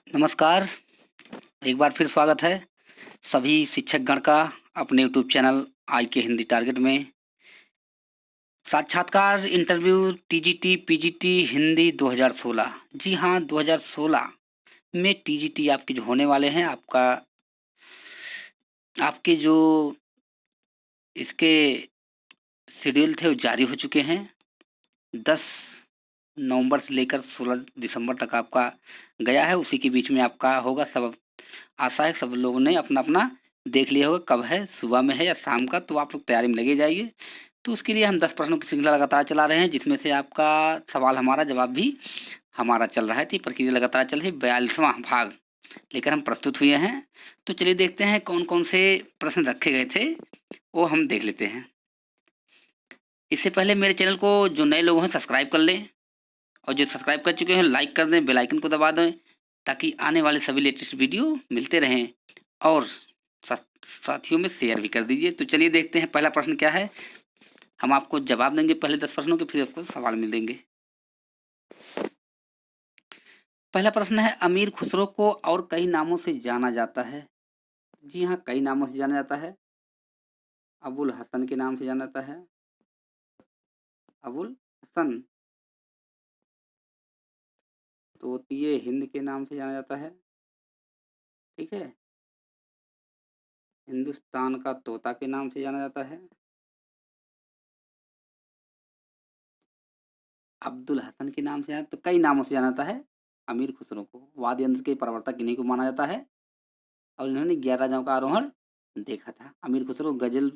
नमस्कार। एक बार फिर स्वागत है सभी शिक्षक गण का अपने यूट्यूब चैनल आज के हिंदी टारगेट में। साक्षात्कार इंटरव्यू टीजीटी पीजीटी हिंदी 2016। जी हाँ, 2016 में टीजीटी आपके जो होने वाले हैं, आपके जो इसके शेड्यूल थे वो जारी हो चुके हैं। 10 नवंबर से लेकर 16 दिसंबर तक आपका गया है, उसी के बीच में आपका होगा। सब आशा है सब लोगों ने अपना अपना देख लिया होगा कब है, सुबह में है या शाम का, तो आप लोग तैयारी में लगे जाइए। तो उसके लिए हम 10 प्रश्नों की श्रृंखला लगातार चला रहे हैं, जिसमें से आपका सवाल हमारा जवाब भी हमारा चल रहा है। तो ये प्रक्रिया लगातार चल रही है। 42वां भाग लेकर हम प्रस्तुत हुए हैं। तो चलिए देखते हैं कौन कौन से प्रश्न रखे गए थे, वो हम देख लेते हैं। इससे पहले मेरे चैनल को जो नए लोग हैं सब्सक्राइब कर लें, और जो सब्सक्राइब कर चुके हैं लाइक कर दें, बेल आइकन को दबा दें, ताकि आने वाले सभी लेटेस्ट वीडियो मिलते रहें। और साथियों में शेयर भी कर दीजिए। तो चलिए देखते हैं पहला प्रश्न क्या है। हम आपको जवाब देंगे पहले 10 प्रश्नों के, फिर आपको सवाल मिलेंगे। पहला प्रश्न है, अमीर खुसरो को और कई नामों से जाना जाता है। जी हाँ, कई नामों से जाना जाता है। अबुल हसन के नाम से जाना जाता है, अबुल हसन। तोतिए हिंद के नाम से जाना जाता है, ठीक है। हिंदुस्तान का तोता के नाम से जाना जाता है। अब्दुल हसन के नाम से तो कई नामों से जाना जाता है अमीर खुसरो को। वाद्य यंत्र के प्रवर्तक इन्हीं को माना जाता है, और इन्होंने 11 राजाओं का आरोहण देखा था। अमीर खुसरो गजल,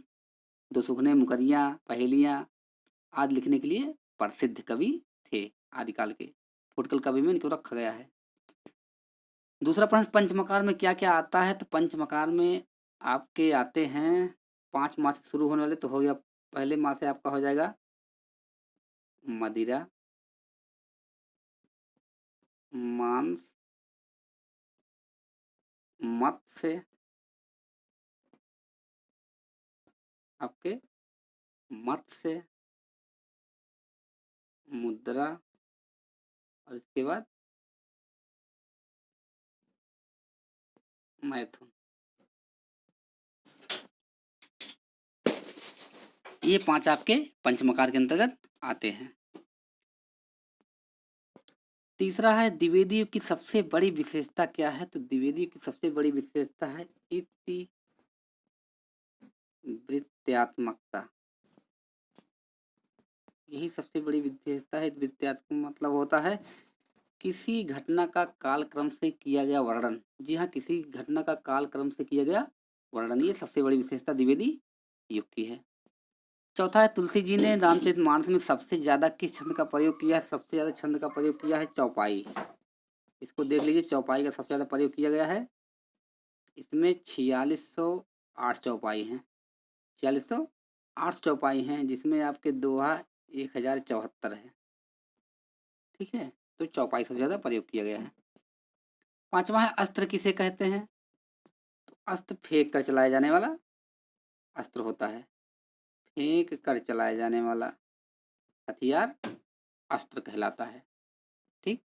दो सुखने, मुकरियाँ, पहेलियाँ आदि लिखने के लिए प्रसिद्ध कवि थे आदिकाल के। फुटकल कवि में इनको रखा गया है। दूसरा प्रश्न, पंचमकार में क्या क्या आता है। तो पंचमकार में आपके आते हैं 5 माह से शुरू होने वाले, तो हो गया पहले माह से आपका हो जाएगा मदिरा, मांस, मत्स्य, आपके मत्स्य, मुद्रा, और इसके बाद मैथुन। ये 5 आपके पंचमकार के अंतर्गत आते हैं। तीसरा है, द्विवेदी युग की सबसे बड़ी विशेषता क्या है। तो द्विवेदी युग की सबसे बड़ी विशेषता है इतिवृत्तात्मकता। यही सबसे बड़ी विशेषता है। वृत्तात्मक मतलब होता है किसी घटना का कालक्रम से किया गया वर्णन। जी हाँ, किसी घटना का कालक्रम से किया गया वर्णन, ये सबसे बड़ी विशेषता द्विवेदी युग की है। चौथा है, तुलसी जी ने रामचरितमानस में सबसे ज्यादा किस छंद का प्रयोग किया है। सबसे ज्यादा छंद का प्रयोग किया है चौपाई। इसको देख लीजिए, चौपाई का सबसे ज्यादा प्रयोग किया गया है। इसमें 4608 चौपाई हैं। 4608 चौपाई हैं, जिसमें आपके दोहा 1074 है, ठीक है। तो चौपाई सबसे ज्यादा प्रयोग किया गया है। पांचवा है, अस्त्र किसे कहते हैं। तो अस्त्र फेंक कर चलाया जाने वाला अस्त्र होता है। फेंक कर चलाया जाने वाला हथियार अस्त्र कहलाता है, ठीक।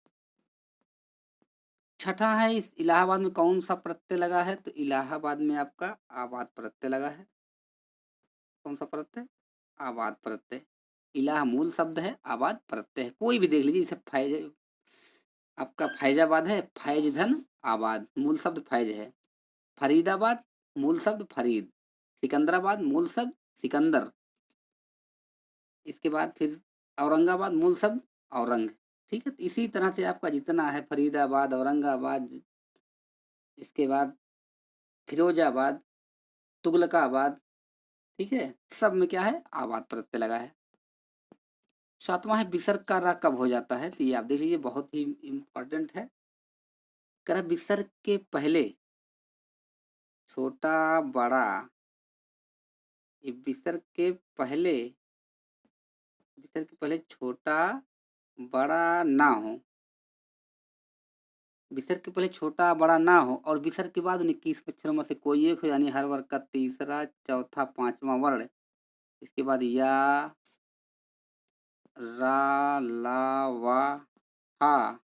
छठा है, इस इलाहाबाद में कौन सा प्रत्यय लगा है। तो इलाहाबाद में आपका आबाद प्रत्यय लगा है। कौन सा प्रत्यय, आबाद प्रत्यय। इलाह मूल शब्द है, आबाद प्रत्यय है। कोई भी देख लीजिए, जैसे फैज, आपका फैजाबाद है, फैज धन आबाद, मूल शब्द फैज है। फरीदाबाद मूल शब्द फरीद। सिकंदराबाद मूल शब्द सिकंदर। इसके बाद फिर औरंगाबाद मूल शब्द औरंग, ठीक है। तो इसी तरह से आपका जितना है, फरीदाबाद, औरंगाबाद, इसके बाद फिरोजाबाद, तुगलकाबाद, ठीक है, सब में क्या है, आबाद प्रत्यय लगा है। सातवां है, विसर्ग का रा कब हो जाता है। तो ये आप देख लीजिए, बहुत ही इंपॉर्टेंट है। कर विसर्ग के पहले छोटा बड़ा, ये विसर्ग के पहले, विसर्ग के पहले छोटा बड़ा ना हो, विसर्ग के पहले छोटा बड़ा ना हो, और विसर्ग के बाद उन 21 अक्षरों में से कोई एक हो, यानी हर वर्ग का तीसरा, चौथा, पांचवा वर्ण। इसके बाद या, रा, ला, वा, हा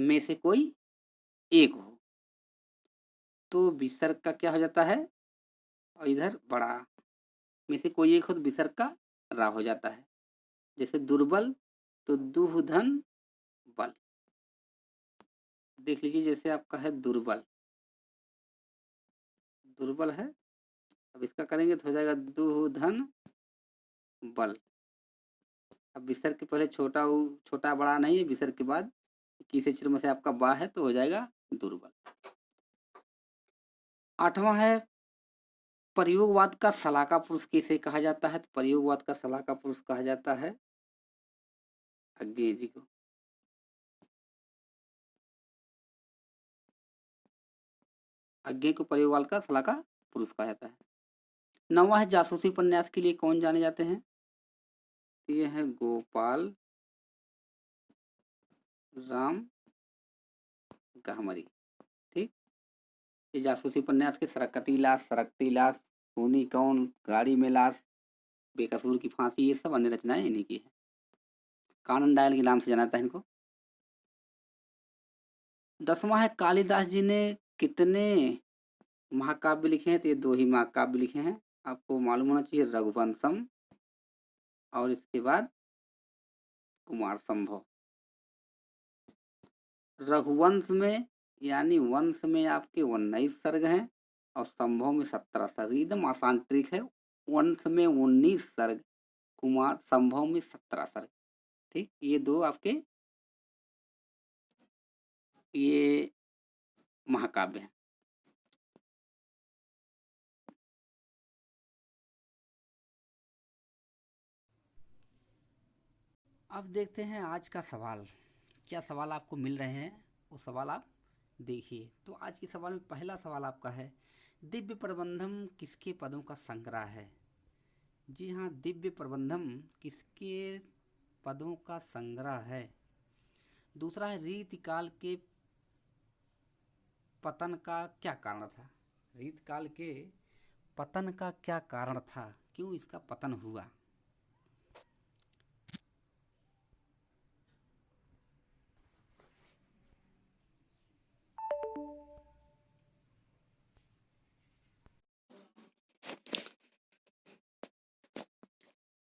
में से कोई एक हो, तो विसर्ग का क्या हो जाता है, और इधर बड़ा में से कोई एक हो तो विसर्ग का रा हो जाता है। जैसे दुर्बल तो दुह धन बल। देख लीजिए, जैसे आपका है दुर्बल, दुर्बल है, अब इसका करेंगे तो हो जाएगा दुह धन बल। अब विसर्ग के पहले छोटा छोटा बड़ा नहीं है, विसर्ग के बाद किसी अक्षर में से आपका बा है तो हो जाएगा दुर्बल। आठवां है प्रयोगवाद का शलाका पुरुष किसे कहा जाता है, तो प्रयोगवाद का शलाका पुरुष कहा जाता है अज्ञेय जी को। अज्ञेय को प्रयोगवाद का शलाका पुरुष कहा जाता है। नौवां है जासूसी उपन्यास के लिए कौन जाने जाते हैं, ये है गोपाल राम गहमरी। ठीक, ये जासूसी उपन्यास के सरकती लाश, सरकती लाश, खूनी कौन, गाड़ी में लाश, बेकसूर की फांसी, ये सब अन्य रचनाएं इन्हीं की है। कानन डायल के नाम से जाना जाता है इनको। 10वां है कालिदास जी ने कितने महाकाव्य लिखे हैं, तो ये 2 ही महाकाव्य लिखे हैं। आपको मालूम होना चाहिए, रघुवंशम और इसके बाद कुमार संभव। रघुवंश में यानी वंश में आपके 19 सर्ग हैं और संभव में 17 सर्ग। एकदम आसान ट्रिक है, वंश में 19 सर्ग, कुमार संभव में 17 सर्ग। ठीक, ये 2 आपके ये महाकाव्य हैं। अब देखते हैं आज का सवाल, क्या सवाल आपको मिल रहे हैं, वो सवाल आप देखिए। तो आज के सवाल में पहला सवाल आपका है, दिव्य प्रबंधम किसके पदों का संग्रह है। जी हाँ, दिव्य प्रबंधम किसके पदों का संग्रह है। दूसरा है रीतिकाल के पतन का क्या कारण था। रीतिकाल के पतन का क्या कारण था, क्यों इसका पतन हुआ।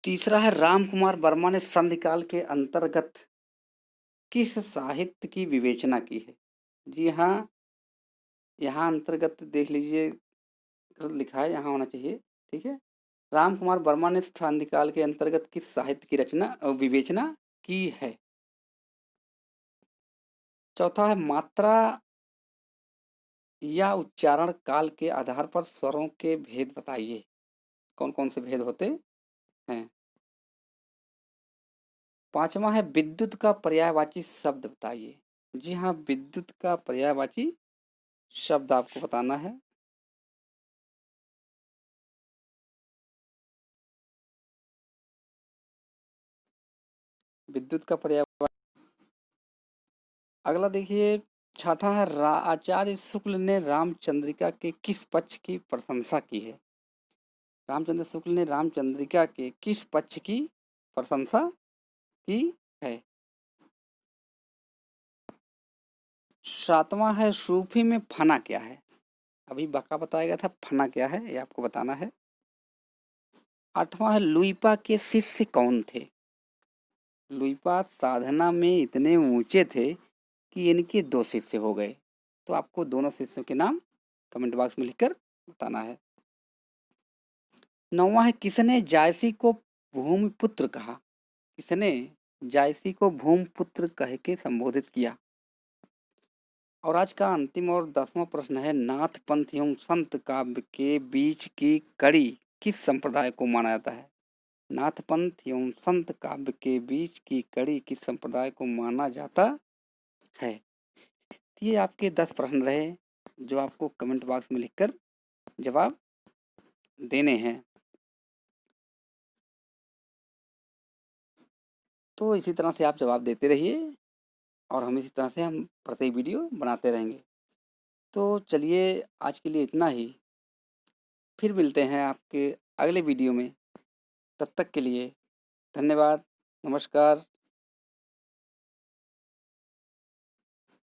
तीसरा है राम कुमार वर्मा ने संधिकाल के अंतर्गत किस साहित्य की विवेचना की है। जी हाँ, यहाँ अंतर्गत देख लीजिए, गलत लिखा है, यहाँ होना चाहिए। ठीक है, राम कुमार वर्मा ने संधिकाल के अंतर्गत किस साहित्य की रचना विवेचना की है। चौथा है मात्रा या उच्चारण काल के आधार पर स्वरों के भेद बताइए, कौन कौन से भेद होते हैं। पांचवा है विद्युत का पर्यायवाची शब्द बताइए। जी हाँ, विद्युत का पर्यायवाची शब्द आपको बताना है। विद्युत का पर्यायवाची। अगला देखिए, छठा है आचार्य शुक्ल ने रामचंद्रिका के किस पक्ष की प्रशंसा की है। रामचंद्र शुक्ल ने रामचंद्रिका के किस पक्ष की प्रशंसा की है। सातवां है सूफी में फना क्या है। अभी बका बताया गया था, फना क्या है ये आपको बताना है। आठवां है लुइपा के शिष्य कौन थे। लुइपा साधना में इतने ऊंचे थे कि इनके 2 शिष्य हो गए, तो आपको दोनों शिष्यों के नाम कमेंट बॉक्स में लिखकर बताना है। 9वां है किसने जायसी को भूमिपुत्र कहा। किसने जायसी को भूमिपुत्र कह के संबोधित किया। और आज का अंतिम और 10वां प्रश्न है, नाथ पंथ एवं संत काव्य के बीच की कड़ी किस संप्रदाय को माना जाता है। नाथ पंथ एवं संत काव्य के बीच की कड़ी किस संप्रदाय को माना जाता है। ये आपके 10 प्रश्न रहे जो आपको कमेंट बॉक्स में लिखकर जवाब देने हैं। तो इसी तरह से आप जवाब देते रहिए और हम इसी तरह से हम प्रत्येक वीडियो बनाते रहेंगे। तो चलिए, आज के लिए इतना ही, फिर मिलते हैं आपके अगले वीडियो में। तब तक के लिए धन्यवाद, नमस्कार।